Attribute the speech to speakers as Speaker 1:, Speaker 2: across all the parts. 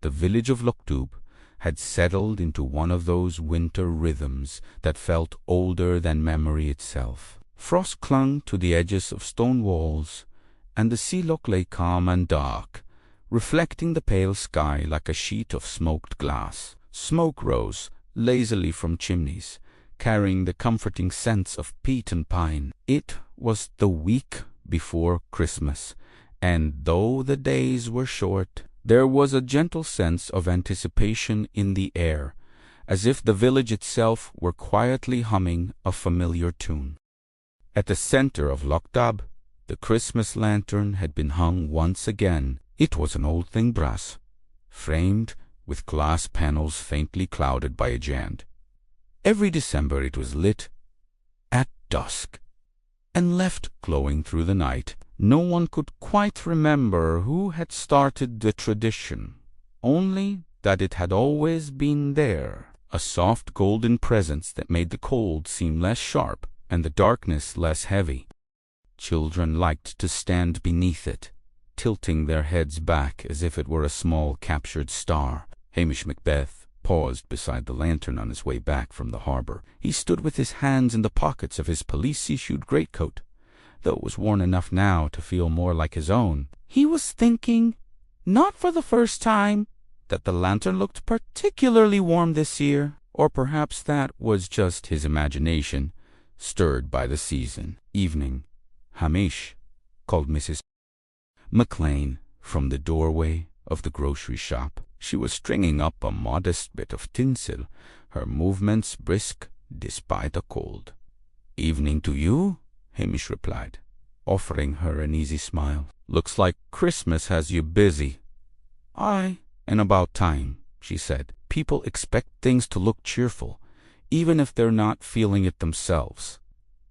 Speaker 1: The village of Lochdubh had settled into one of those winter rhythms that felt older than memory itself. Frost clung to the edges of stone walls, and the sea loch lay calm and dark, reflecting the pale sky like a sheet of smoked glass. Smoke rose lazily from chimneys, carrying the comforting scents of peat and pine. It was the week before Christmas, and though the days were short, there was a gentle sense of anticipation in the air, as if the village itself were quietly humming a familiar tune. At the center of Lochdubh, the Christmas lantern had been hung once again. It was an old thing brass, framed with glass panels faintly clouded by a jand. Every December it was lit at dusk and left glowing through the night. No one could quite remember who had started the tradition, only that it had always been there, a soft golden presence that made the cold seem less sharp and the darkness less heavy. Children liked to stand beneath it, tilting their heads back as if it were a small captured star. Hamish Macbeth paused beside the lantern on his way back from the harbour. He stood with his hands in the pockets of his police-issued greatcoat, though it was worn enough now to feel more like his own. He was thinking, not for the first time, that the lantern looked particularly warm this year, or perhaps that was just his imagination, stirred by the season. Evening. "Hamish," called Mrs. McLean from the doorway of the grocery shop. She was stringing up a modest bit of tinsel, her movements brisk despite a cold. "Evening to you," Hamish replied, offering her an easy smile. "Looks like Christmas has you busy." "Aye, and about time," she said. "People expect things to look cheerful, even if they're not feeling it themselves."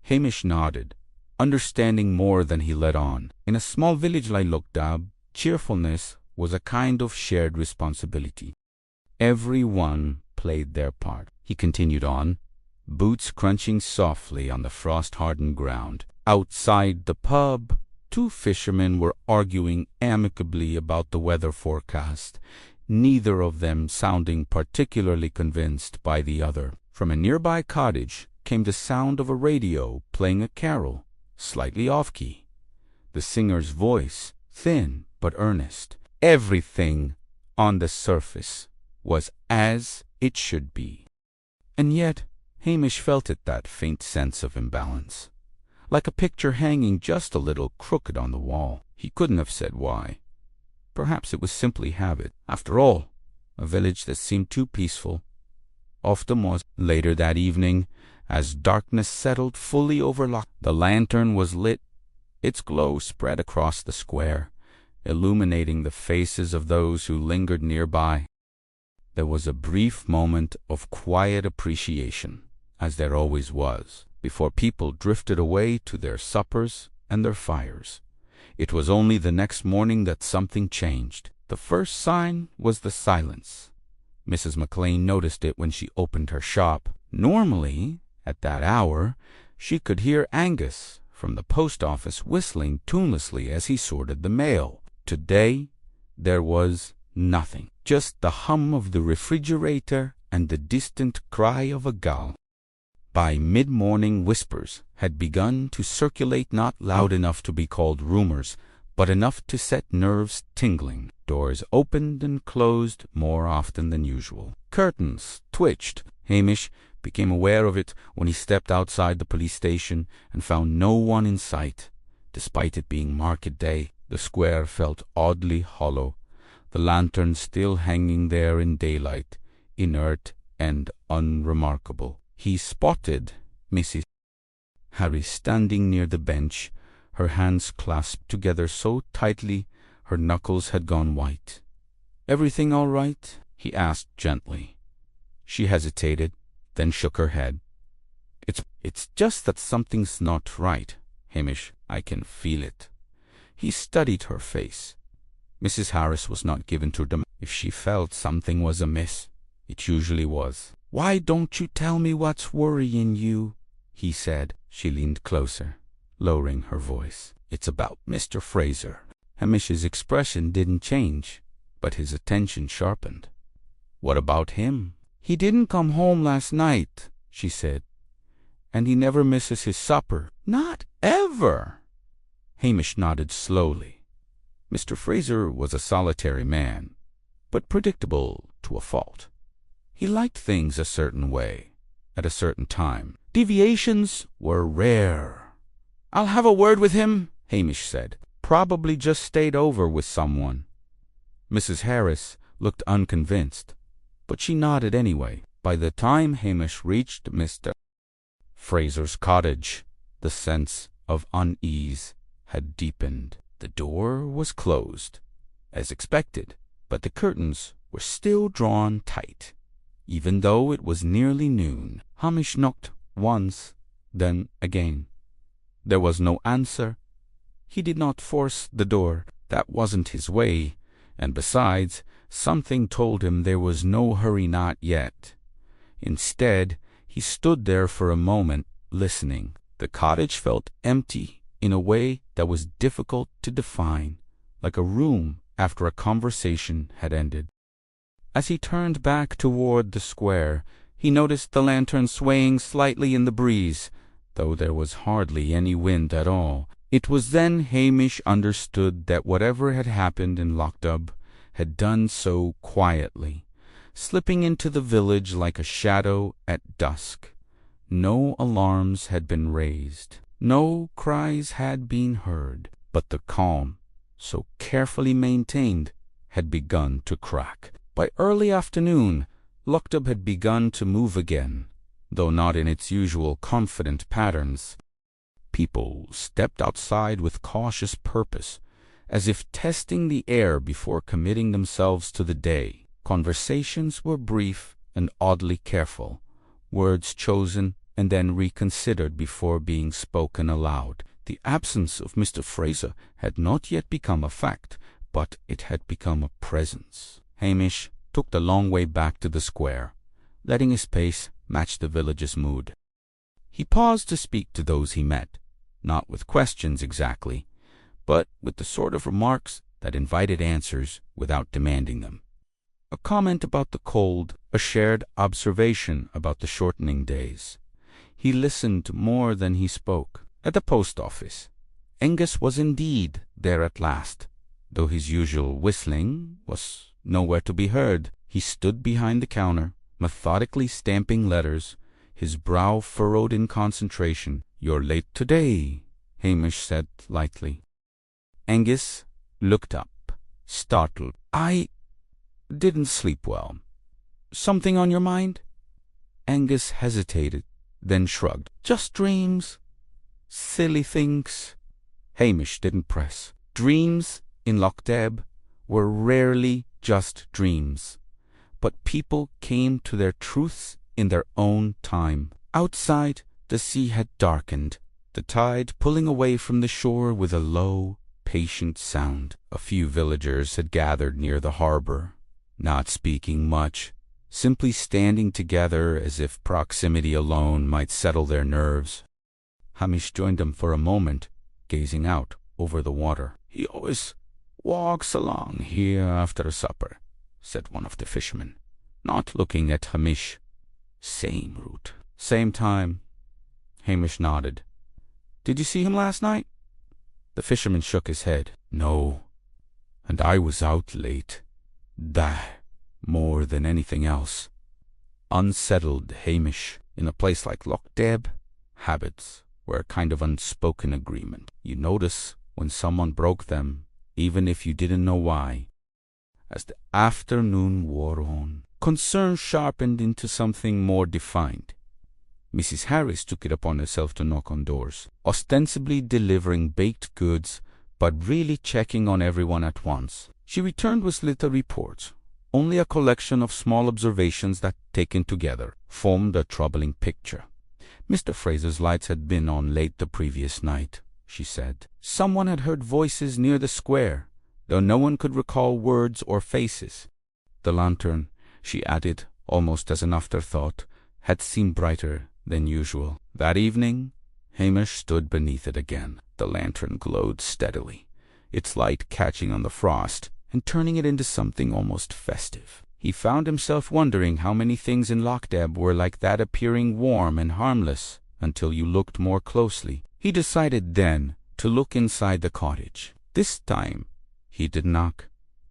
Speaker 1: Hamish nodded, understanding more than he let on. In a small village like Lochdubh, cheerfulness was a kind of shared responsibility. Every one played their part. He continued on, boots crunching softly on the frost-hardened ground. Outside the pub, two fishermen were arguing amicably about the weather forecast, neither of them sounding particularly convinced by the other. From a nearby cottage came the sound of a radio playing a carol, slightly off-key. The singer's voice, thin but earnest. Everything on the surface was as it should be. And yet Hamish felt it, that faint sense of imbalance, like a picture hanging just a little crooked on the wall. He couldn't have said why. Perhaps it was simply habit. After all, a village that seemed too peaceful often was. Later that evening, as darkness settled fully over the lantern was lit. Its glow spread across the square, illuminating the faces of those who lingered nearby. There was a brief moment of quiet appreciation, as there always was, before people drifted away to their suppers and their fires. It was only the next morning that something changed. The first sign was the silence. Mrs. McLean noticed it when she opened her shop. Normally, at that hour, she could hear Angus from the post office whistling tunelessly as he sorted the mail. Today, there was nothing, just the hum of the refrigerator and the distant cry of a gull. By mid-morning, whispers had begun to circulate, not loud enough to be called rumors, but enough to set nerves tingling. Doors opened and closed more often than usual. Curtains twitched. Hamish became aware of it when he stepped outside the police station and found no one in sight. Despite it being market day, the square felt oddly hollow, the lantern still hanging there in daylight, inert and unremarkable. He spotted Mrs. Harris standing near the bench, her hands clasped together so tightly her knuckles had gone white. "Everything all right?" he asked gently. She hesitated, then shook her head. It's just that something's not right, Hamish. I can feel it." He studied her face. Mrs. Harris was not given to them. If she felt something was amiss, it usually was. "Why don't you tell me what's worrying you?" he said. She leaned closer, lowering her voice. "It's about Mr. Fraser." Hamish's expression didn't change, but his attention sharpened. "What about him?" "He didn't come home last night," she said, "and he never misses his supper." "Not ever?" Hamish nodded slowly. Mr. Fraser was a solitary man, but predictable to a fault. He liked things a certain way, at a certain time. Deviations were rare. "I'll have a word with him," Hamish said. "Probably just stayed over with someone." Mrs. Harris looked unconvinced, but she nodded anyway. By the time Hamish reached Mr. Fraser's cottage, the sense of unease had deepened. The door was closed, as expected, but the curtains were still drawn tight. Even though it was nearly noon, Hamish knocked once, then again. There was no answer. He did not force the door. That wasn't his way, and besides, something told him there was no hurry, not yet. Instead, he stood there for a moment, listening. The cottage felt empty in a way that was difficult to define, like a room after a conversation had ended. As he turned back toward the square, he noticed the lantern swaying slightly in the breeze, though there was hardly any wind at all. It was then Hamish understood that whatever had happened in Lochdubh had done so quietly, slipping into the village like a shadow at dusk. No alarms had been raised, no cries had been heard, but the calm, so carefully maintained, had begun to crack. By early afternoon, Lochdubh had begun to move again, though not in its usual confident patterns. People stepped outside with cautious purpose, as if testing the air before committing themselves to the day. Conversations were brief and oddly careful, words chosen and then reconsidered before being spoken aloud. The absence of Mr. Fraser had not yet become a fact, but it had become a presence. Hamish took the long way back to the square, letting his pace match the village's mood. He paused to speak to those he met, not with questions exactly, but with the sort of remarks that invited answers without demanding them. A comment about the cold, a shared observation about the shortening days. He listened more than he spoke. At the post office, Angus was indeed there at last, though his usual whistling was nowhere to be heard. He stood behind the counter, methodically stamping letters, his brow furrowed in concentration. "You're late today," Hamish said lightly. Angus looked up, startled. "I didn't sleep well. Something on your mind?" Angus hesitated, then shrugged. "Just dreams. Silly things." Hamish didn't press. Dreams in Lochdubh were rarely just dreams, but people came to their truths in their own time. Outside, the sea had darkened, the tide pulling away from the shore with a low, patient sound. A few villagers had gathered near the harbor, not speaking much, simply standing together as if proximity alone might settle their nerves. Hamish joined them for a moment, gazing out over the water. "He always walks along here after supper," said one of the fishermen, not looking at Hamish. "Same route." "Same time." Hamish nodded. "Did you see him last night?" The fisherman shook his head. "No, and I was out late. That more than anything else." Unsettled Hamish. In a place like Lochdubh, habits were a kind of unspoken agreement. You notice when someone broke them, even if you didn't know why. As the afternoon wore on, concern sharpened into something more defined. Mrs. Harris took it upon herself to knock on doors, ostensibly delivering baked goods, but really checking on everyone at once. She returned with little reports, only a collection of small observations that, taken together, formed a troubling picture. Mr. Fraser's lights had been on late the previous night, she said. Someone had heard voices near the square, though no one could recall words or faces. The lantern, she added, almost as an afterthought, had seemed brighter than usual. That evening, Hamish stood beneath it again. The lantern glowed steadily, its light catching on the frost and turning it into something almost festive. He found himself wondering how many things in Lochdubh were like that, appearing warm and harmless until you looked more closely. He decided then to look inside the cottage. This time he did knock,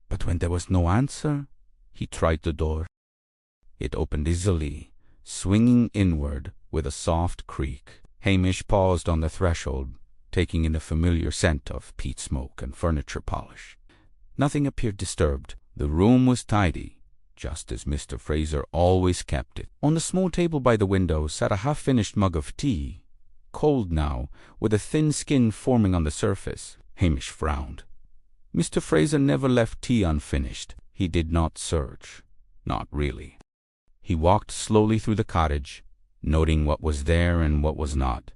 Speaker 1: but when there was no answer, he tried the door. It opened easily, swinging inward with a soft creak. Hamish paused on the threshold, taking in the familiar scent of peat smoke and furniture polish. Nothing appeared disturbed. The room was tidy, just as Mr. Fraser always kept it. On the small table by the window sat a half-finished mug of tea, cold now, with a thin skin forming on the surface. Hamish frowned. Mr. Fraser never left tea unfinished. He did not search. Not really. He walked slowly through the cottage, noting what was there and what was not.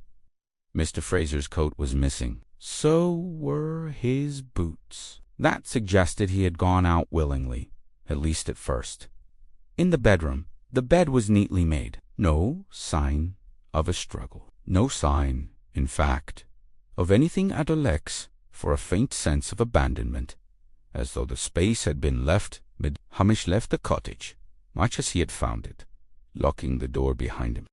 Speaker 1: Mr. Fraser's coat was missing. So were his boots. That suggested he had gone out willingly, at least at first. In the bedroom, the bed was neatly made. No sign of a struggle. No sign, in fact, of anything at Alex for a faint sense of abandonment, as though the space had been left mid. Hamish left the cottage, much as he had found it, locking the door behind him.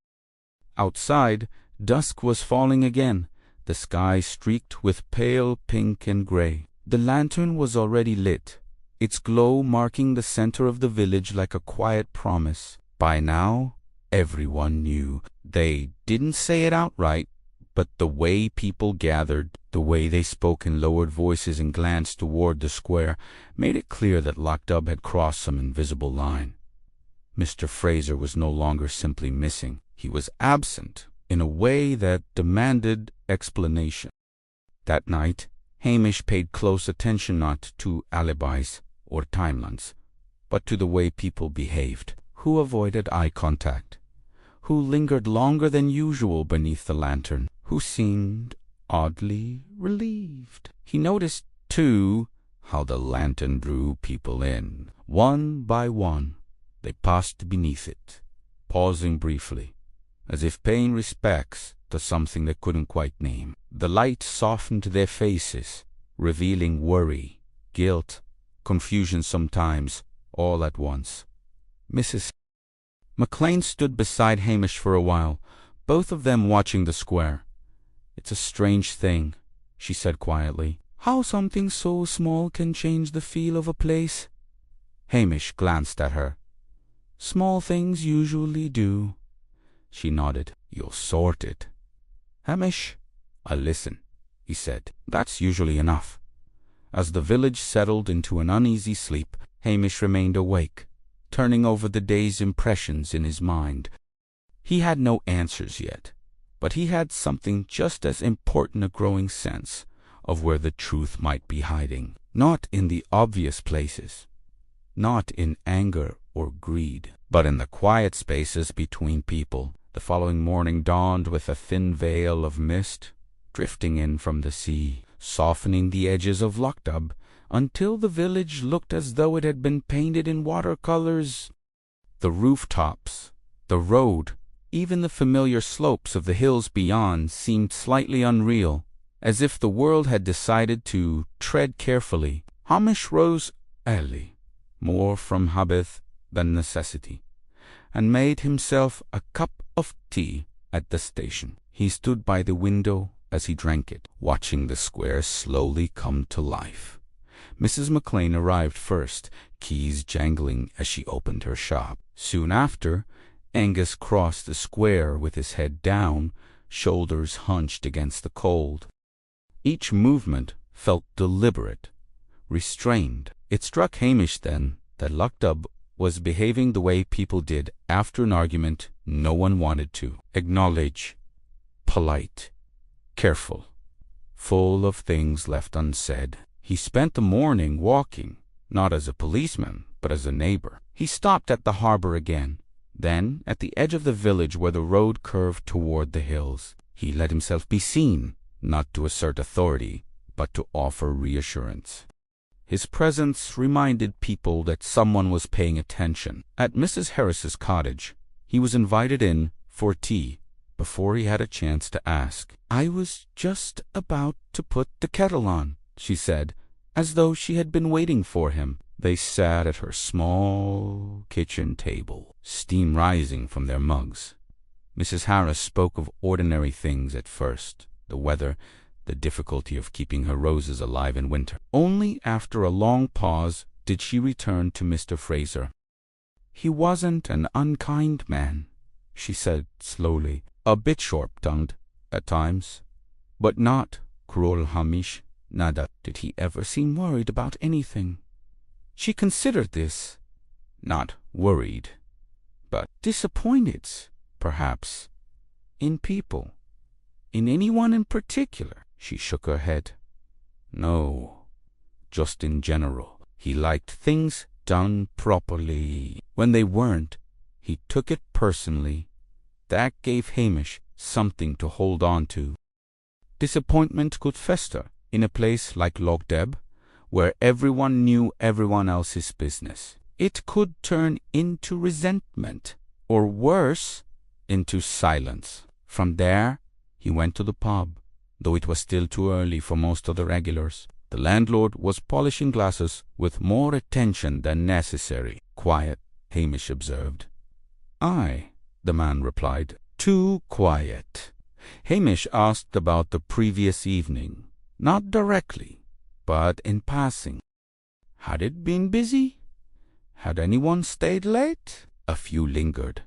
Speaker 1: Outside, dusk was falling again, the sky streaked with pale pink and grey. The lantern was already lit, its glow marking the center of the village like a quiet promise. By now, everyone knew. They didn't say it outright, but the way people gathered, the way they spoke in lowered voices and glanced toward the square, made it clear that Lochdubh had crossed some invisible line. Mr. Fraser was no longer simply missing. He was absent in a way that demanded explanation. That night, Hamish paid close attention not to alibis or timelines, but to the way people behaved, who avoided eye contact, who lingered longer than usual beneath the lantern, who seemed oddly relieved. He noticed, too, how the lantern drew people in. One by one, they passed beneath it, pausing briefly, as if paying respects to something they couldn't quite name. The light softened their faces, revealing worry, guilt, confusion sometimes, all at once. Mrs. McLean stood beside Hamish for a while, both of them watching the square. "It's a strange thing," she said quietly, "how something so small can change the feel of a place." Hamish glanced at her. "Small things usually do." She nodded. "You'll sort it." "Hamish, I'll listen," he said. "That's usually enough." As the village settled into an uneasy sleep, Hamish remained awake, turning over the day's impressions in his mind. He had no answers yet, but he had something just as important, a growing sense of where the truth might be hiding. Not in the obvious places, not in anger or greed, but in the quiet spaces between people. The following morning dawned with a thin veil of mist drifting in from the sea, softening the edges of Lochdubh until the village looked as though it had been painted in watercolors. The rooftops, the road, even the familiar slopes of the hills beyond seemed slightly unreal, as if the world had decided to tread carefully. Hamish rose early, more from habit than necessity, and made himself a cup of tea at the station. He stood by the window as he drank it, watching the square slowly come to life. Mrs. McLean arrived first, keys jangling as she opened her shop. Soon after, Angus crossed the square with his head down, shoulders hunched against the cold. Each movement felt deliberate, restrained. It struck Hamish then that Lochdubh was behaving the way people did after an argument no one wanted to acknowledge, polite, careful, full of things left unsaid. He spent the morning walking, not as a policeman, but as a neighbor. He stopped at the harbor again, then at the edge of the village where the road curved toward the hills. He let himself be seen, not to assert authority, but to offer reassurance. His presence reminded people that someone was paying attention. At Mrs. Harris's cottage, he was invited in for tea before he had a chance to ask. "I was just about to put the kettle on," she said, as though she had been waiting for him. They sat at her small kitchen table, steam rising from their mugs. Mrs. Harris spoke of ordinary things at first, the weather, the difficulty of keeping her roses alive in winter. Only after a long pause did she return to Mr. Fraser. "He wasn't an unkind man," she said slowly, "a bit sharp-tongued at times, but not cruel, Hamish. Nada did he ever seem worried about anything." She considered this, not worried, but disappointed, perhaps, in people. In anyone in particular? She shook her head. No, just in general. He liked things done properly. When they weren't, he took it personally. That gave Hamish something to hold on to. Disappointment could fester in a place like Lochdubh, where everyone knew everyone else's business. It could turn into resentment, or worse, into silence. From there, he went to the pub, though it was still too early for most of the regulars. The landlord was polishing glasses with more attention than necessary. "Quiet," Hamish observed. "Aye," the man replied. "Too quiet." Hamish asked about the previous evening, not directly, but in passing. Had it been busy? Had anyone stayed late? "A few lingered,"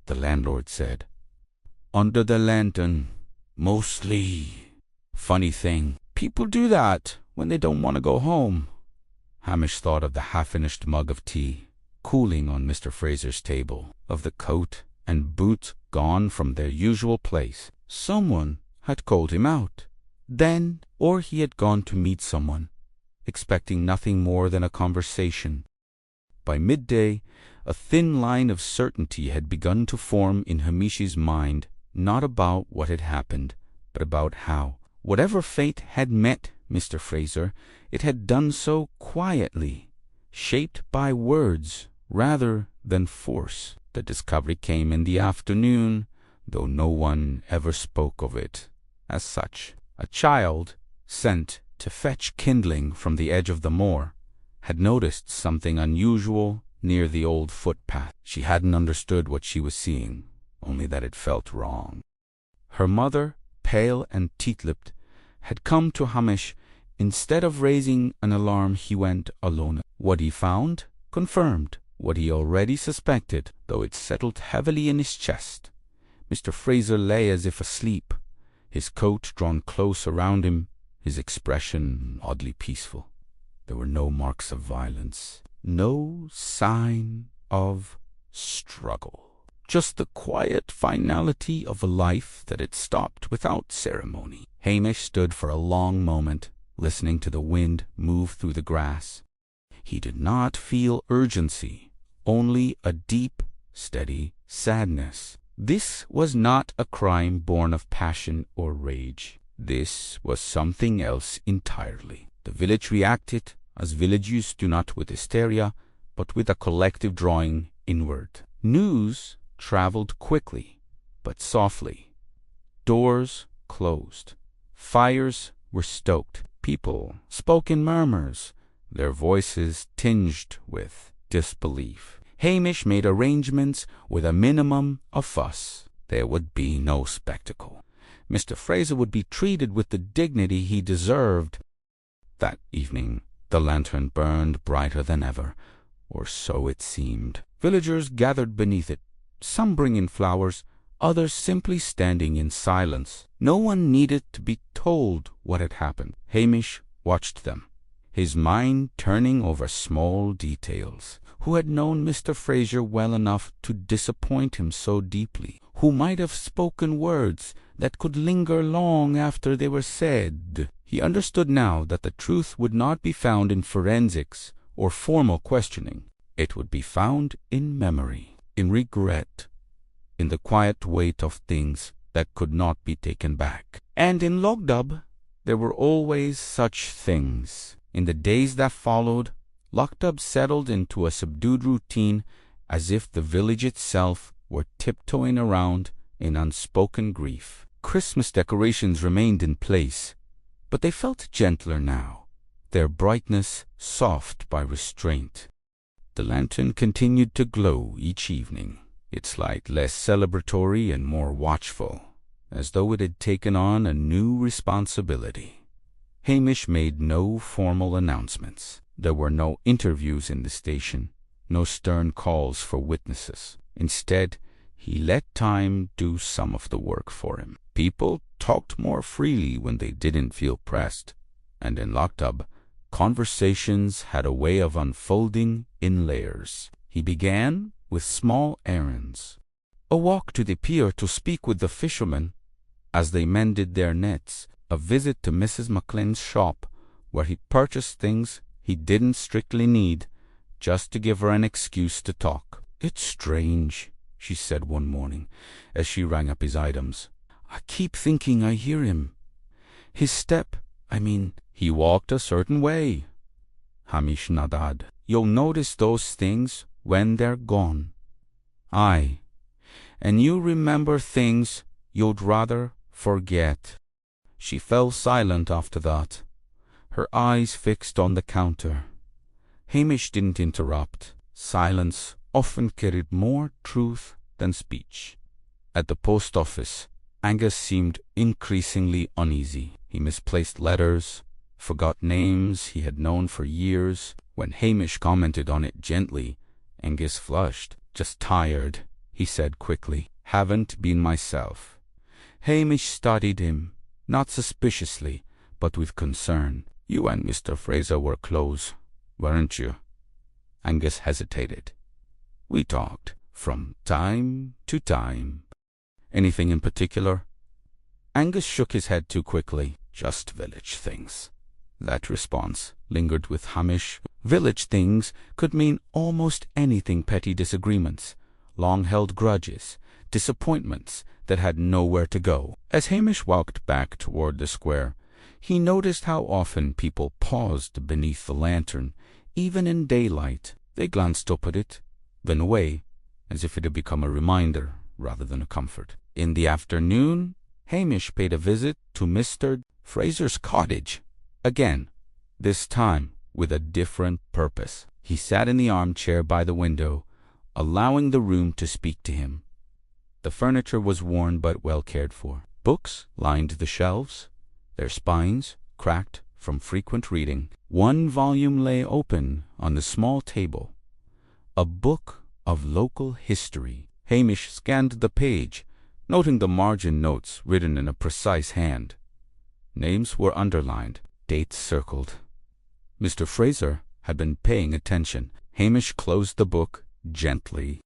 Speaker 1: the landlord said. "Under the lantern, mostly. Funny thing, people do that when they don't want to go home." Hamish thought of the half-finished mug of tea, cooling on Mr. Fraser's table, of the coat and boots gone from their usual place. Someone had called him out. Then, or he had gone to meet someone, expecting nothing more than a conversation. By midday, a thin line of certainty had begun to form in Hamish's mind, not about what had happened, but about how. Whatever fate had met Mr. Fraser, it had done so quietly, shaped by words rather than force. The discovery came in the afternoon, though no one ever spoke of it as such. A child, sent to fetch kindling from the edge of the moor, had noticed something unusual near the old footpath. She hadn't understood what she was seeing, only that it felt wrong. Her mother, pale and teeth-lipped, had come to Hamish. Instead of raising an alarm, he went alone. What he found confirmed what he already suspected, though it settled heavily in his chest. Mr. Fraser lay as if asleep, his coat drawn close around him, his expression oddly peaceful. There were no marks of violence, no sign of struggle. Just the quiet finality of a life that had stopped without ceremony. Hamish stood for a long moment, listening to the wind move through the grass. He did not feel urgency, only a deep, steady sadness. This was not a crime born of passion or rage. This was something else entirely. The village reacted, as villages do not with hysteria, but with a collective drawing inward. News travelled quickly, but softly. Doors closed. Fires were stoked. People spoke in murmurs, their voices tinged with disbelief. Hamish made arrangements with a minimum of fuss. There would be no spectacle. Mr. Fraser would be treated with the dignity he deserved. That evening the lantern burned brighter than ever, or so it seemed. Villagers gathered beneath it, some bringing flowers, others simply standing in silence. No one needed to be told what had happened. Hamish watched them, his mind turning over small details. Who had known Mr. Fraser well enough to disappoint him so deeply? Who might have spoken words that could linger long after they were said? He understood now that the truth would not be found in forensics or formal questioning. It would be found in memory, in regret, in the quiet weight of things that could not be taken back. And in Lochdubh there were always such things. In the days that followed, Lochdubh settled into a subdued routine, as if the village itself were tiptoeing around in unspoken grief. Christmas decorations remained in place, but they felt gentler now, their brightness soft by restraint. The lantern continued to glow each evening, its light less celebratory and more watchful, as though it had taken on a new responsibility. Hamish made no formal announcements. There were no interviews in the station, no stern calls for witnesses. Instead, he let time do some of the work for him. People talked more freely when they didn't feel pressed, and in Lochdubh, conversations had a way of unfolding in layers. He began with small errands. A walk to the pier to speak with the fishermen as they mended their nets, a visit to Mrs. McLean's shop, where he purchased things he didn't strictly need, just to give her an excuse to talk. "It's strange," she said one morning, as she rang up his items. "I keep thinking I hear him. His step, he walked a certain way." Hamish nodded. "You'll notice those things when they're gone." "Aye, and you remember things you'd rather forget." She fell silent after that, her eyes fixed on the counter. Hamish didn't interrupt. Silence often carried more truth than speech. At the post office, Angus seemed increasingly uneasy. He misplaced letters, forgot names he had known for years. When Hamish commented on it gently, Angus flushed. "Just tired," he said quickly. "Haven't been myself." Hamish studied him, not suspiciously, but with concern. "You and Mr. Fraser were close, weren't you?" Angus hesitated. "We talked from time to time." "Anything in particular?" Angus shook his head too quickly. "Just village things." That response lingered with Hamish. Village things could mean almost anything: petty disagreements, long-held grudges, disappointments that had nowhere to go. As Hamish walked back toward the square, he noticed how often people paused beneath the lantern, even in daylight. They glanced up at it, then away, as if it had become a reminder rather than a comfort. In the afternoon, Hamish paid a visit to Mr. Fraser's cottage. Again, this time with a different purpose. He sat in the armchair by the window, allowing the room to speak to him. The furniture was worn but well cared for. Books lined the shelves, their spines cracked from frequent reading. One volume lay open on the small table, a book of local history. Hamish scanned the page, noting the margin notes written in a precise hand. Names were underlined, dates circled. Mr. Fraser had been paying attention. Hamish closed the book gently.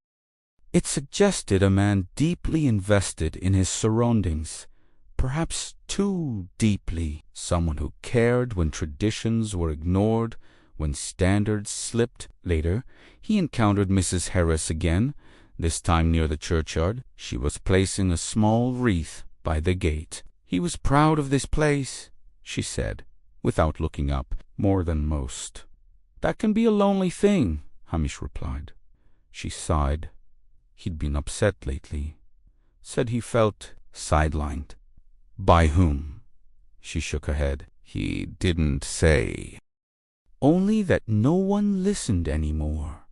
Speaker 1: It suggested a man deeply invested in his surroundings, perhaps too deeply. Someone who cared when traditions were ignored, when standards slipped. Later, he encountered Mrs. Harris again, this time near the churchyard. She was placing a small wreath by the gate. "He was proud of this place," she said, without looking up. "More than most." "That can be a lonely thing," Hamish replied. She sighed. He'd been upset lately. Said he felt sidelined. "By whom?" She shook her head. "He didn't say." Only that no one listened anymore.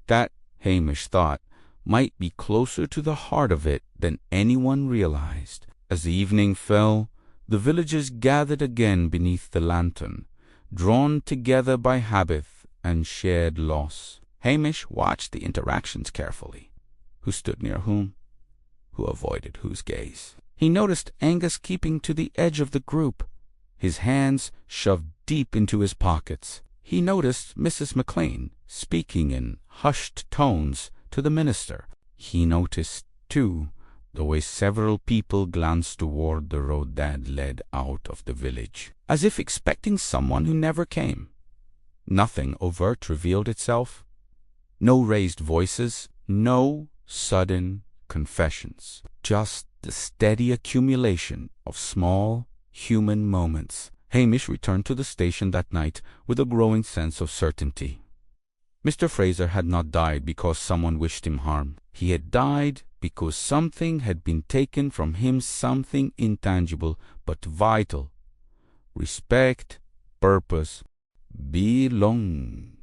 Speaker 1: That, Hamish thought, might be closer to the heart of it than anyone realized. As the evening fell, the villagers gathered again beneath the lantern, drawn together by habit and shared loss. Hamish watched the interactions carefully. Who stood near whom? Who avoided whose gaze? He noticed Angus keeping to the edge of the group, his hands shoved deep into his pockets. He noticed Mrs. McLean speaking in hushed tones to the minister. He noticed, too, the way several people glanced toward the road that led out of the village, as if expecting someone who never came. Nothing overt revealed itself. No raised voices, no sudden confessions. Just the steady accumulation of small human moments. Hamish returned to the station that night with a growing sense of certainty. Mr. Fraser had not died because someone wished him harm. He had died because something had been taken from him, something intangible but vital. Respect, purpose, belong.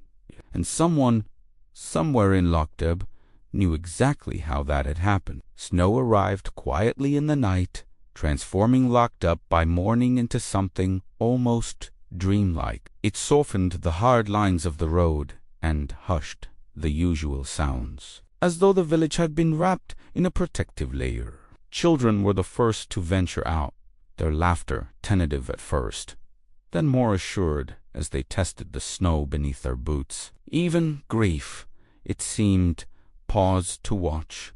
Speaker 1: And someone, somewhere in Lochdubh, knew exactly how that had happened. Snow arrived quietly in the night, transforming Lochdubh by morning into something almost dreamlike. It softened the hard lines of the road and hushed the usual sounds, as though the village had been wrapped in a protective layer. Children were the first to venture out, their laughter tentative at first, then more assured as they tested the snow beneath their boots. Even grief, it seemed, paused to watch.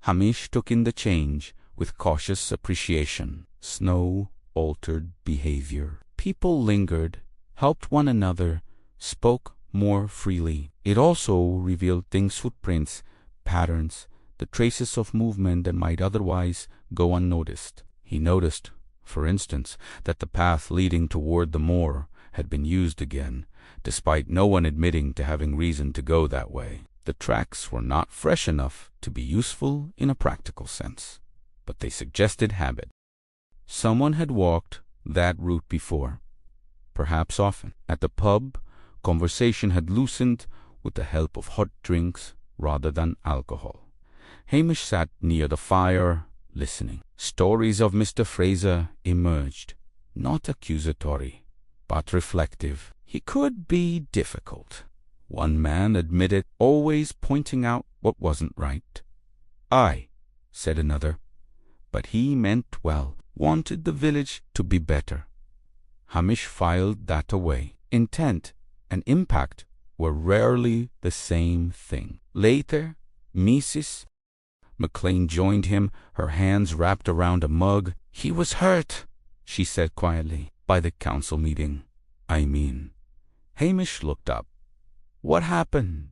Speaker 1: Hamish took in the change with cautious appreciation. Snow altered behavior. People lingered, helped one another, spoke more freely. It also revealed things: footprints, patterns, the traces of movement that might otherwise go unnoticed. He noticed, for instance, that the path leading toward the moor had been used again, despite no one admitting to having reason to go that way. The tracks were not fresh enough to be useful in a practical sense, but they suggested habit. Someone had walked that route before, perhaps often. At the pub, conversation had loosened with the help of hot drinks rather than alcohol. Hamish sat near the fire, listening. Stories of Mr. Fraser emerged, not accusatory, but reflective. He could be difficult, one man admitted, always pointing out what wasn't right. "Aye," said another, "but he meant well, wanted the village to be better." Hamish filed that away. Intent and impact were rarely the same thing. Later, Mrs. McLean joined him, her hands wrapped around a mug. "He was hurt," she said quietly, "by the council meeting. I mean." Hamish looked up. "What happened?"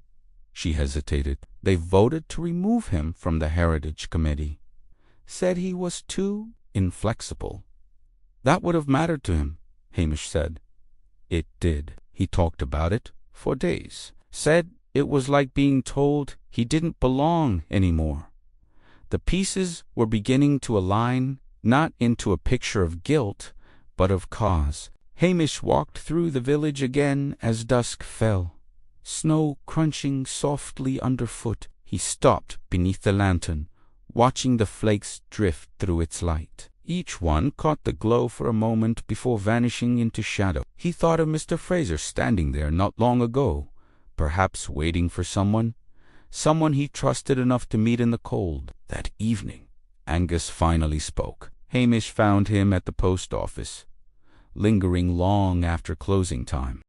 Speaker 1: She hesitated. "They voted to remove him from the Heritage Committee. Said he was too inflexible." "That would have mattered to him," Hamish said. It did. He talked about it for days. Said it was like being told he didn't belong anymore. The pieces were beginning to align, not into a picture of guilt, but of cause. Hamish walked through the village again as dusk fell, snow crunching softly underfoot. He stopped beneath the lantern, watching the flakes drift through its light. Each one caught the glow for a moment before vanishing into shadow. He thought of Mr. Fraser standing there not long ago, perhaps waiting for someone he trusted enough to meet in the cold. That evening, Angus finally spoke. Hamish found him at the post office, lingering long after closing time.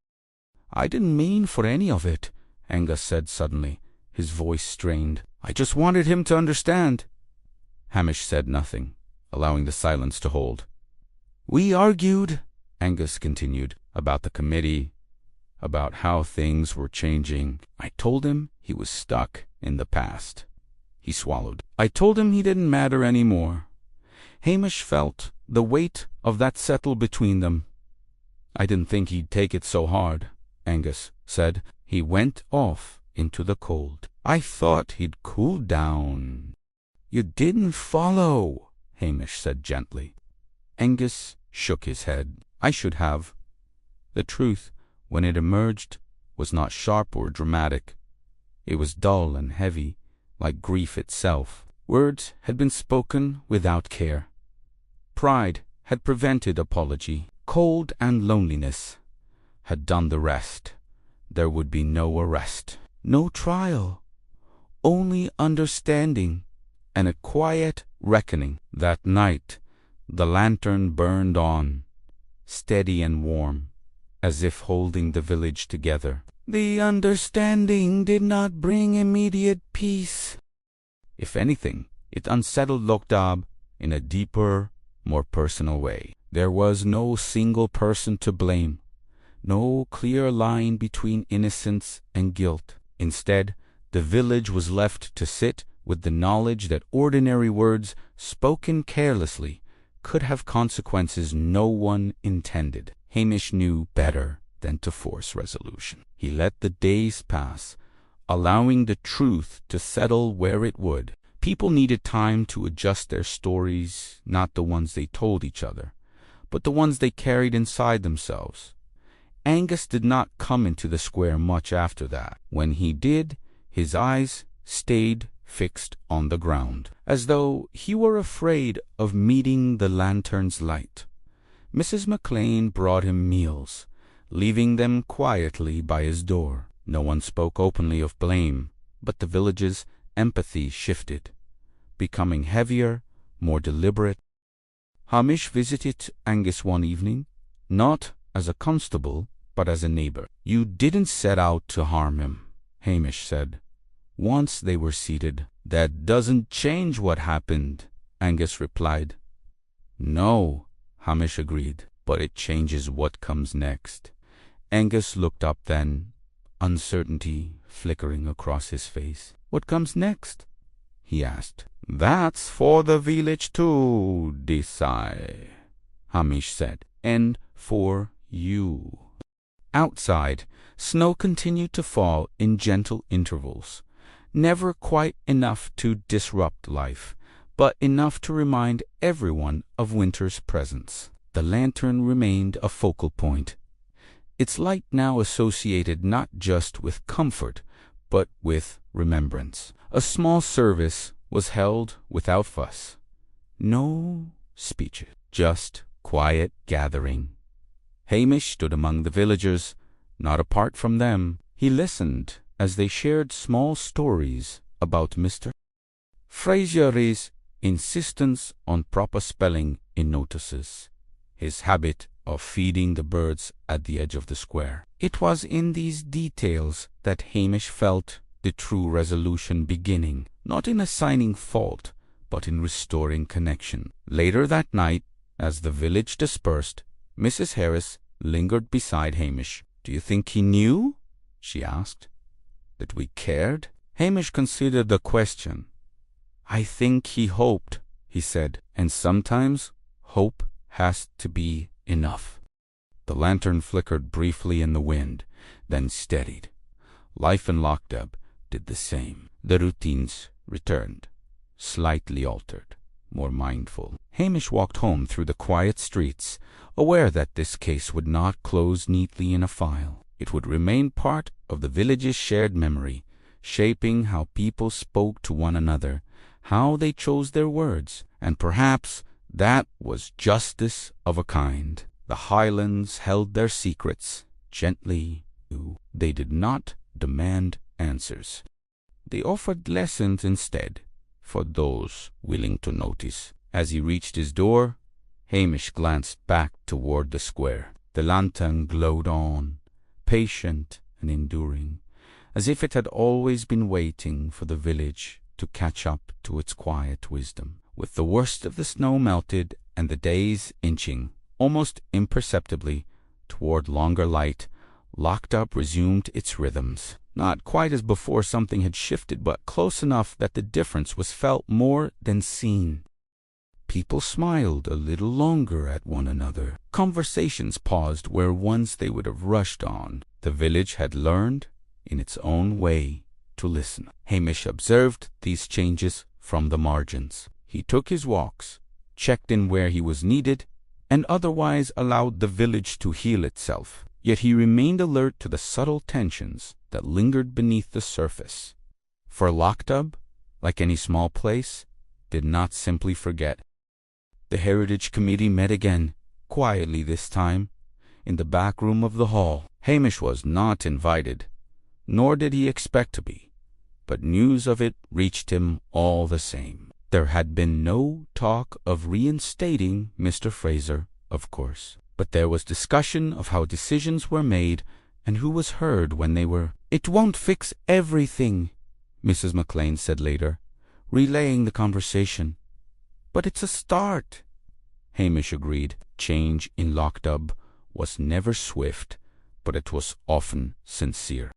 Speaker 1: "I didn't mean for any of it," Angus said suddenly, his voice strained. "I just wanted him to understand." Hamish said nothing, allowing the silence to hold. "We argued," Angus continued, "about the committee, about how things were changing. I told him he was stuck in the past." He swallowed. "I told him he didn't matter anymore." Hamish felt the weight of that settle between them. "I didn't think he'd take it so hard," Angus said. He went off into the cold. "I thought he'd cool down." "You didn't follow," Hamish said gently. Angus shook his head. "I should have." The truth, when it emerged, was not sharp or dramatic. It was dull and heavy, like grief itself. Words had been spoken without care. Pride had prevented apology. Cold and loneliness had done the rest. There would be no arrest, no trial, only understanding and a quiet reckoning. That night the lantern burned on, steady and warm, as if holding the village together. The understanding did not bring immediate peace. If anything, it unsettled Lochdubh in a deeper, more personal way. There was no single person to blame, no clear line between innocence and guilt. Instead, the village was left to sit with the knowledge that ordinary words spoken carelessly could have consequences no one intended. Hamish knew better than to force resolution. He let the days pass, allowing the truth to settle where it would. People needed time to adjust their stories, not the ones they told each other, but the ones they carried inside themselves. Angus did not come into the square much after that. When he did, his eyes stayed fixed on the ground, as though he were afraid of meeting the lantern's light. Mrs. McLean brought him meals, leaving them quietly by his door. No one spoke openly of blame, but the village's empathy shifted, becoming heavier, more deliberate. Hamish visited Angus one evening, not as a constable, but as a neighbor. "You didn't set out to harm him," Hamish said, once they were seated. "That doesn't change what happened," Angus replied. "No," Hamish agreed, "but it changes what comes next." Angus looked up then, uncertainty flickering across his face. "What comes next?" he asked. "That's for the village to decide," Hamish said, "and for you." Outside, snow continued to fall in gentle intervals, never quite enough to disrupt life, but enough to remind everyone of winter's presence. The lantern remained a focal point, its light now associated not just with comfort, but with remembrance. A small service was held without fuss. No speeches, just quiet gathering. Hamish stood among the villagers, not apart from them. He listened as they shared small stories about Mr. Fraser's insistence on proper spelling in notices, his habit of feeding the birds at the edge of the square. It was in these details that Hamish felt the true resolution beginning, not in assigning fault, but in restoring connection. Later that night, as the village dispersed, Mrs. Harris lingered beside Hamish. "Do you think he knew?" she asked. "That we cared?" Hamish considered the question. "I think he hoped," he said, "and sometimes hope has to be enough." The lantern flickered briefly in the wind, then steadied. Life in Lochdubh did the same. The routines returned, slightly altered, more mindful. Hamish walked home through the quiet streets, aware that this case would not close neatly in a file. It would remain part of the village's shared memory, shaping how people spoke to one another, how they chose their words, and perhaps that was justice of a kind. The Highlands held their secrets gently. They did not demand answers. They offered lessons instead, for those willing to notice. As he reached his door, Hamish glanced back toward the square. The lantern glowed on, patient and enduring, as if it had always been waiting for the village to catch up to its quiet wisdom. With the worst of the snow melted and the days inching, almost imperceptibly, toward longer light, Lochdubh resumed its rhythms. Not quite as before, something had shifted, but close enough that the difference was felt more than seen. People smiled a little longer at one another. Conversations paused where once they would have rushed on. The village had learned, in its own way, to listen. Hamish observed these changes from the margins. He took his walks, checked in where he was needed, and otherwise allowed the village to heal itself. Yet he remained alert to the subtle tensions that lingered beneath the surface. For Lochdubh, like any small place, did not simply forget. The Heritage Committee met again, quietly this time, in the back room of the hall. Hamish was not invited, nor did he expect to be, but news of it reached him all the same. There had been no talk of reinstating Mr. Fraser, of course, but there was discussion of how decisions were made and who was heard when they were. "It won't fix everything," Mrs. McLean said later, relaying the conversation. "But it's a start," Hamish agreed. Change in Lochdubh was never swift, but it was often sincere.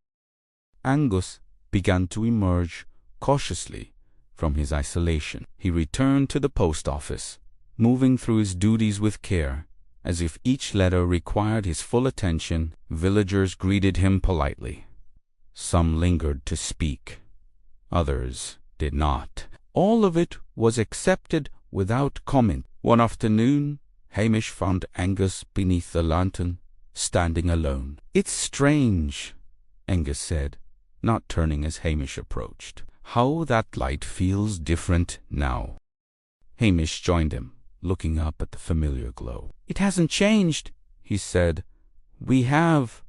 Speaker 1: Angus began to emerge cautiously from his isolation. He returned to the post office, moving through his duties with care, as if each letter required his full attention. Villagers greeted him politely. Some lingered to speak. Others did not. All of it was accepted without comment. One afternoon, Hamish found Angus beneath the lantern, standing alone. "It's strange," Angus said, not turning as Hamish approached, "how that light feels different now." Hamish joined him, looking up at the familiar glow. "It hasn't changed," he said. "We have."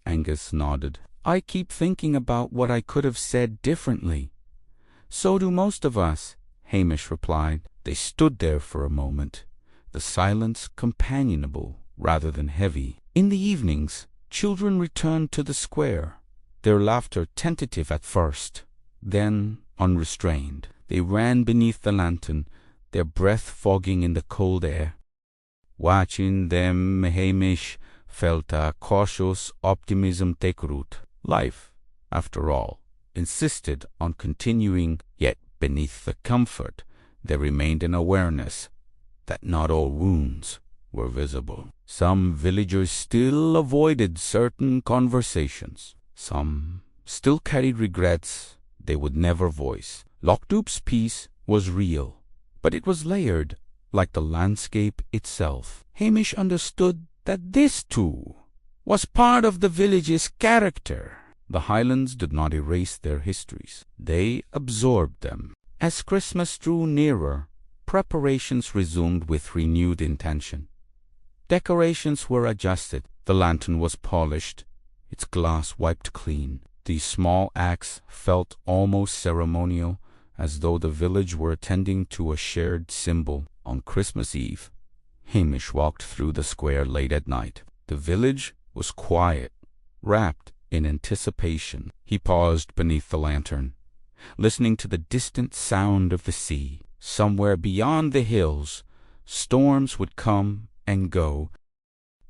Speaker 1: Angus nodded. "I keep thinking about what I could have said differently." "So do most of us," Hamish replied. They stood there for a moment, the silence companionable rather than heavy. In the evenings, children returned to the square, their laughter tentative at first, then unrestrained. They ran beneath the lantern, their breath fogging in the cold air. Watching them, Hamish felt a cautious optimism take root. Life, after all, insisted on continuing, yet beneath the comfort there remained an awareness that not all wounds were visible. Some villagers still avoided certain conversations. Some still carried regrets they would never voice. Lochdubh's peace was real, but it was layered like the landscape itself. Hamish understood that this, too, was part of the village's character. The Highlands did not erase their histories. They absorbed them. As Christmas drew nearer, preparations resumed with renewed intention. Decorations were adjusted. The lantern was polished, its glass wiped clean. These small acts felt almost ceremonial, as though the village were attending to a shared symbol. On Christmas Eve, Hamish walked through the square late at night. The village was quiet, wrapped in anticipation. He paused beneath the lantern, listening to the distant sound of the sea. Somewhere beyond the hills, storms would come and go.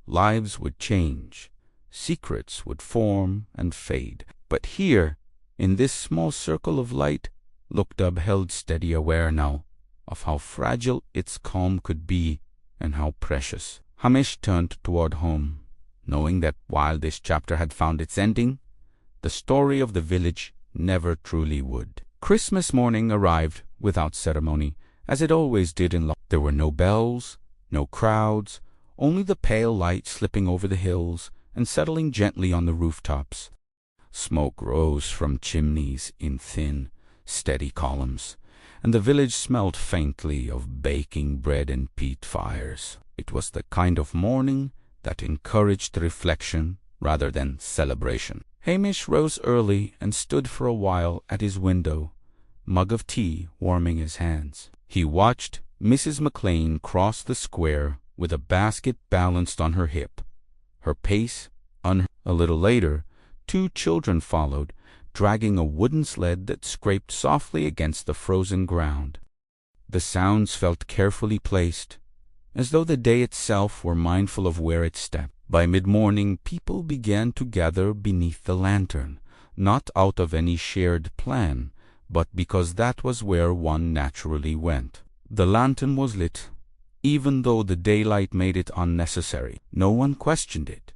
Speaker 1: Lives would change. Secrets would form and fade. But here, in this small circle of light, Lochdubh held steady, aware now of how fragile its calm could be and how precious. Hamish turned toward home, knowing that while this chapter had found its ending, the story of the village never truly would. Christmas morning arrived without ceremony, as it always did in Lochdubh. There were no bells, no crowds, only the pale light slipping over the hills and settling gently on the rooftops. Smoke rose from chimneys in thin, steady columns, and the village smelled faintly of baking bread and peat fires. It was the kind of morning that encouraged reflection rather than celebration. Hamish rose early and stood for a while at his window, mug of tea warming his hands. He watched Mrs. McLean cross the square with a basket balanced on her hip, her pace unhurried. A little later, 2 children followed, dragging a wooden sled that scraped softly against the frozen ground. The sounds felt carefully placed, as though the day itself were mindful of where it stepped. By mid-morning, people began to gather beneath the lantern, not out of any shared plan, but because that was where one naturally went. The lantern was lit, even though the daylight made it unnecessary. No one questioned it.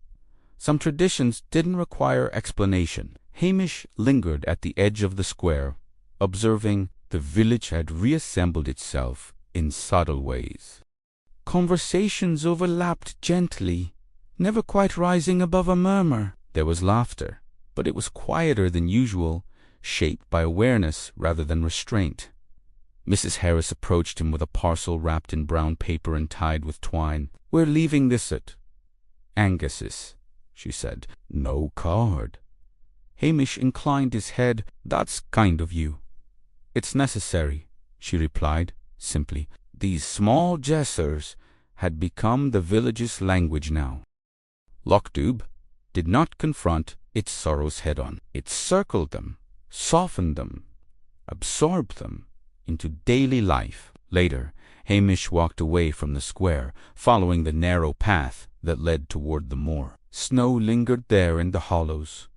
Speaker 1: Some traditions didn't require explanation. Hamish lingered at the edge of the square, observing the village had reassembled itself in subtle ways. Conversations overlapped gently, never quite rising above a murmur. There was laughter, but it was quieter than usual, shaped by awareness rather than restraint. Mrs. Harris approached him with a parcel wrapped in brown paper and tied with twine. "We're leaving this at Angus's," she said. "No card." Hamish inclined his head. "That's kind of you." "It's necessary," she replied, simply. These small gestures had become the village's language now. Lochdubh did not confront its sorrows head-on. It circled them, softened them, absorbed them into daily life. Later, Hamish walked away from the square, following the narrow path that led toward the moor. Snow lingered there in the hollows,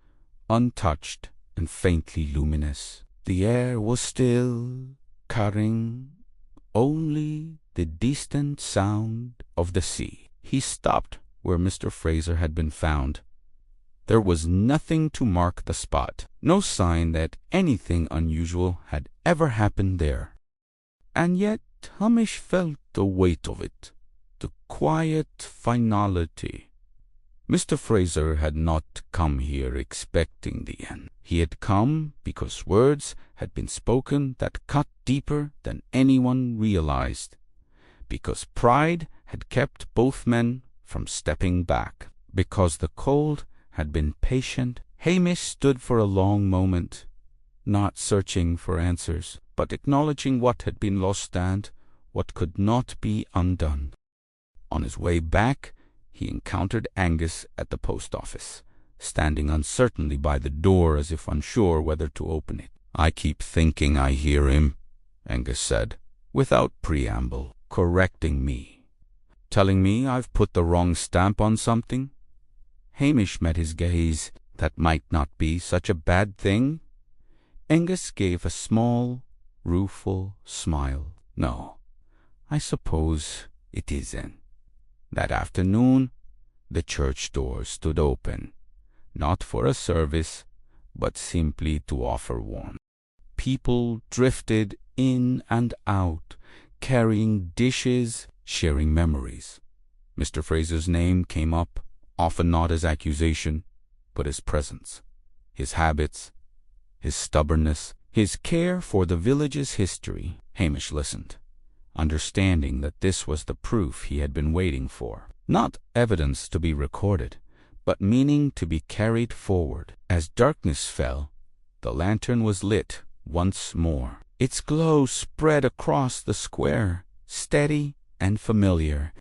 Speaker 1: untouched and faintly luminous. The air was still, carrying only the distant sound of the sea. He stopped where Mr. Fraser had been found. There was nothing to mark the spot, no sign that anything unusual had ever happened there. And yet Hamish felt the weight of it, the quiet finality. Mr. Fraser had not come here expecting the end. He had come because words had been spoken that cut deeper than anyone realized, because pride had kept both men from stepping back, because the cold had been patient. Hamish stood for a long moment, not searching for answers, but acknowledging what had been lost and what could not be undone. On his way back, he encountered Angus at the post office, standing uncertainly by the door as if unsure whether to open it. "I keep thinking I hear him," Angus said, without preamble, correcting me. "Telling me I've put the wrong stamp on something?" Hamish met his gaze. "That might not be such a bad thing." Angus gave a small, rueful smile. "No, I suppose it isn't." That afternoon, the church doors stood open, not for a service, but simply to offer warmth. People drifted in and out, carrying dishes, sharing memories. Mr. Fraser's name came up, often not as accusation, but as presence. His habits, his stubbornness, his care for the village's history. Hamish listened, understanding that this was the proof he had been waiting for. Not evidence to be recorded, but meaning to be carried forward. As darkness fell, the lantern was lit once more. Its glow spread across the square, steady and familiar.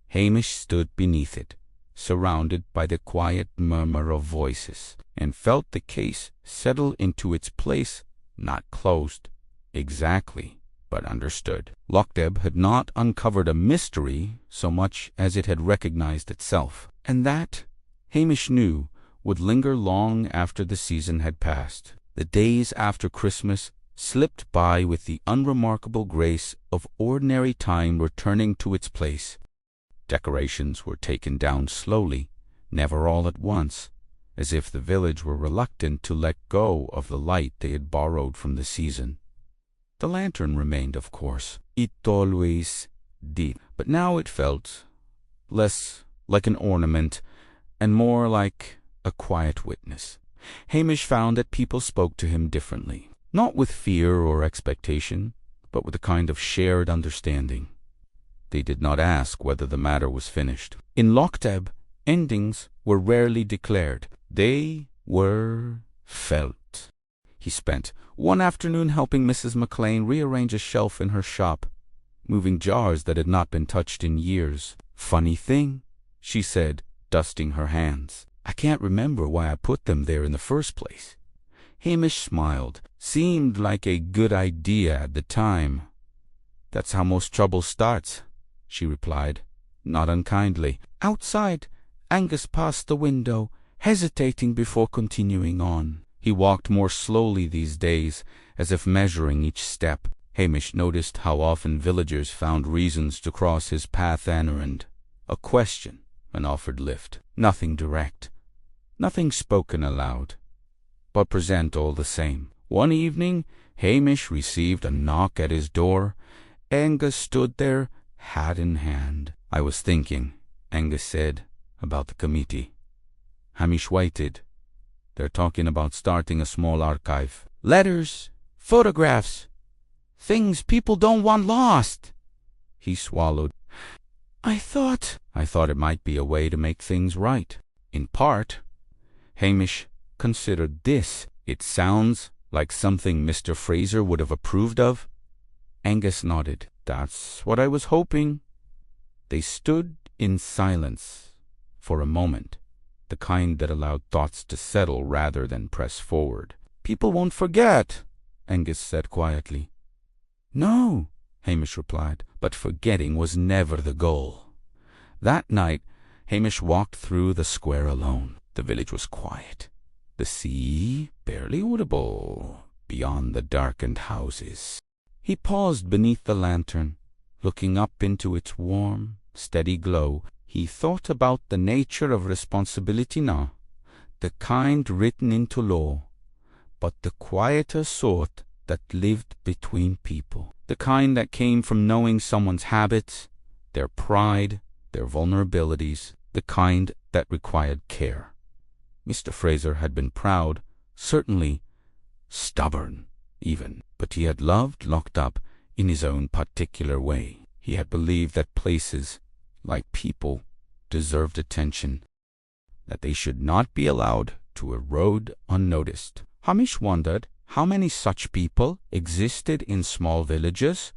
Speaker 1: Hamish stood beneath it, surrounded by the quiet murmur of voices, and felt the case settle into its place, not closed exactly, but understood. Lochdubh had not uncovered a mystery so much as it had recognized itself, and that, Hamish knew, would linger long after the season had passed. The days after Christmas slipped by with the unremarkable grace of ordinary time returning to its place. Decorations were taken down slowly, never all at once, as if the village were reluctant to let go of the light they had borrowed from the season. The lantern remained, of course. It always did. But now it felt less like an ornament and more like a quiet witness. Hamish found that people spoke to him differently, not with fear or expectation, but with a kind of shared understanding. They did not ask whether the matter was finished. In Lochdubh, endings were rarely declared. They were felt. He spent one afternoon helping Mrs. McLean rearrange a shelf in her shop, moving jars that had not been touched in years. "Funny thing," she said, dusting her hands. "I can't remember why I put them there in the first place." Hamish smiled. "Seemed like a good idea at the time." "That's how most trouble starts," she replied, not unkindly. Outside, Angus passed the window, hesitating before continuing on. He walked more slowly these days, as if measuring each step. Hamish noticed how often villagers found reasons to cross his path and errand. A question, an offered lift. Nothing direct, nothing spoken aloud, but present all the same. One evening, Hamish received a knock at his door. Angus stood there, hat in hand. "I was thinking," Angus said, "about the committee." Hamish waited. "They're talking about starting a small archive. Letters, photographs, things people don't want lost." He swallowed. I thought it might be a way to make things right." In part, Hamish considered this. "It sounds like something Mr. Fraser would have approved of." Angus nodded. "That's what I was hoping." They stood in silence for a moment, the kind that allowed thoughts to settle rather than press forward. "People won't forget," Angus said quietly. "No," Hamish replied, but forgetting was never the goal. That night, Hamish walked through the square alone. The village was quiet, the sea barely audible beyond the darkened houses. He paused beneath the lantern, looking up into its warm, steady glow. He thought about the nature of responsibility now, the kind written into law, but the quieter sort that lived between people, the kind that came from knowing someone's habits, their pride, their vulnerabilities, the kind that required care. Mr. Fraser had been proud, certainly stubborn even, but he had loved Lochdubh in his own particular way. He had believed that places, like people, deserved attention, that they should not be allowed to erode unnoticed. Hamish wondered how many such people existed in small villages,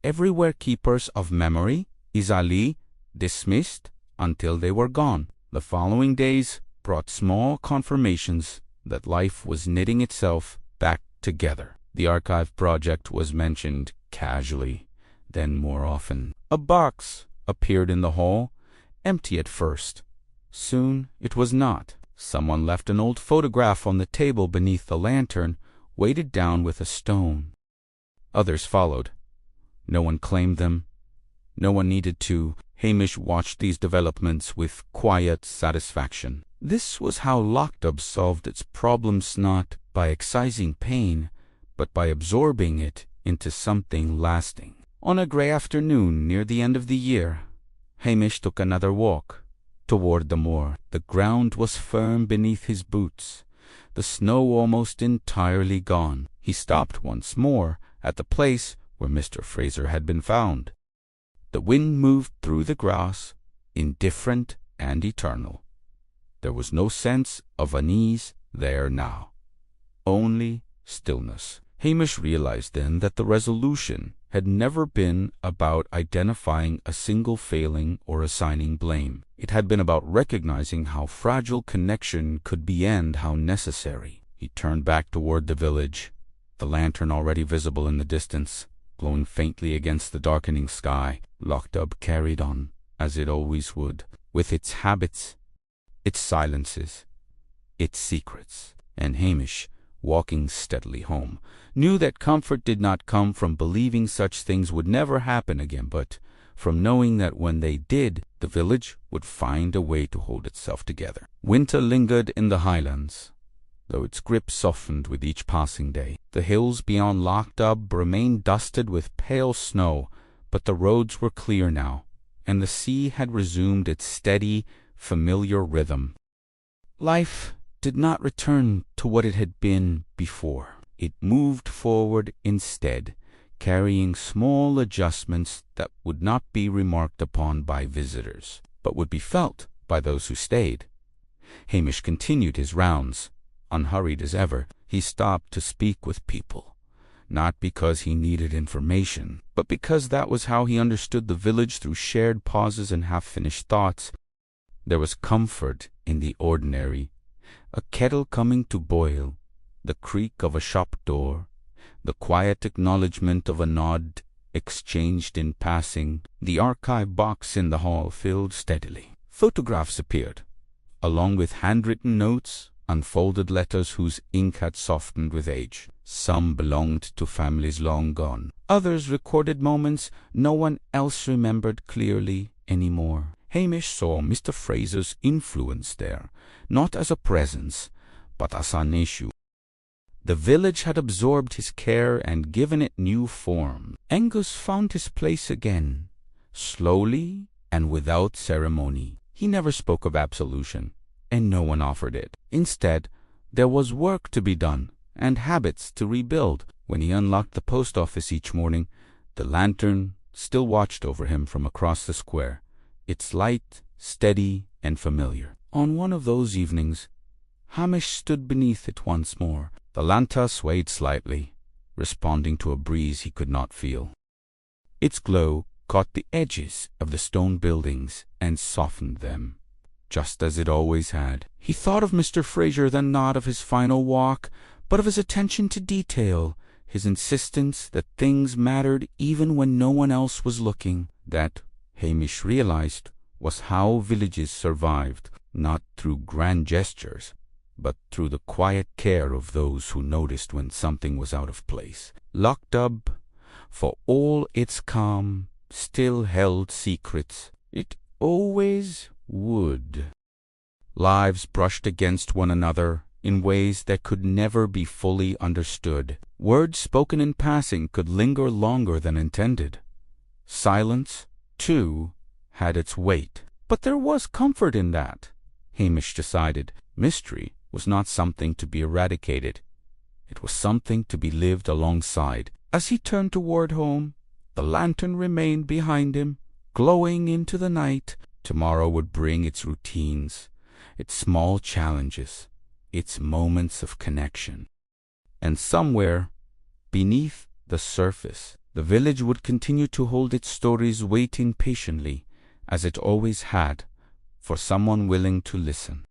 Speaker 1: everywhere keepers of memory, easily dismissed until they were gone. The following days brought small confirmations that life was knitting itself back together. The archive project was mentioned casually, then more often. A box appeared in the hall, empty at first. Soon it was not. Someone left an old photograph on the table beneath the lantern, weighted down with a stone. Others followed. No one claimed them. No one needed to. Hamish watched these developments with quiet satisfaction. This was how Lochdubh solved its problems, not by excising pain, but by absorbing it into something lasting. On a grey afternoon near the end of the year, Hamish took another walk toward the moor. The ground was firm beneath his boots, the snow almost entirely gone. He stopped once more at the place where Mr. Fraser had been found. The wind moved through the grass, indifferent and eternal. There was no sense of unease there now, only stillness. Hamish realized then that the resolution had never been about identifying a single failing or assigning blame. It had been about recognizing how fragile connection could be and how necessary. He turned back toward the village, the lantern already visible in the distance, glowing faintly against the darkening sky. Lochdubh carried on, as it always would, with its habits, its silences, its secrets, and Hamish, walking steadily home, knew that comfort did not come from believing such things would never happen again, but from knowing that when they did, the village would find a way to hold itself together. Winter lingered in the Highlands, though its grip softened with each passing day. The hills beyond Lochdubh remained dusted with pale snow, but the roads were clear now, and the sea had resumed its steady, familiar rhythm. Life did not return to what it had been before. It moved forward instead, carrying small adjustments that would not be remarked upon by visitors, but would be felt by those who stayed. Hamish continued his rounds, unhurried as ever. He stopped to speak with people, not because he needed information, but because that was how he understood the village, through shared pauses and half-finished thoughts. There was comfort in the ordinary, a kettle coming to boil, the creak of a shop door, the quiet acknowledgment of a nod exchanged in passing. The archive box in the hall filled steadily. Photographs appeared, along with handwritten notes, unfolded letters whose ink had softened with age. Some belonged to families long gone. Others recorded moments no one else remembered clearly anymore. Hamish saw Mr. Fraser's influence there, not as a presence, but as an issue. The village had absorbed his care and given it new form. Angus found his place again, slowly and without ceremony. He never spoke of absolution, and no one offered it. Instead, there was work to be done, and habits to rebuild. When he unlocked the post office each morning, the lantern still watched over him from across the square, its light steady and familiar. On one of those evenings, Hamish stood beneath it once more. The lantern swayed slightly, responding to a breeze he could not feel. Its glow caught the edges of the stone buildings and softened them, just as it always had. He thought of Mr. Fraser, then not of his final walk, but of his attention to detail, his insistence that things mattered even when no one else was looking. That, Hamish realized, was how villages survived, not through grand gestures, but through the quiet care of those who noticed when something was out of place. Lochdubh, for all its calm, still held secrets. It always would. Lives brushed against one another in ways that could never be fully understood. Words spoken in passing could linger longer than intended. Silence, too, had its weight. But there was comfort in that. Hamish decided. Mystery was not something to be eradicated. It was something to be lived alongside. As he turned toward home, the lantern remained behind him, glowing into the night. Tomorrow would bring its routines, its small challenges, its moments of connection. And somewhere, beneath the surface, the village would continue to hold its stories, waiting patiently, as it always had, for someone willing to listen.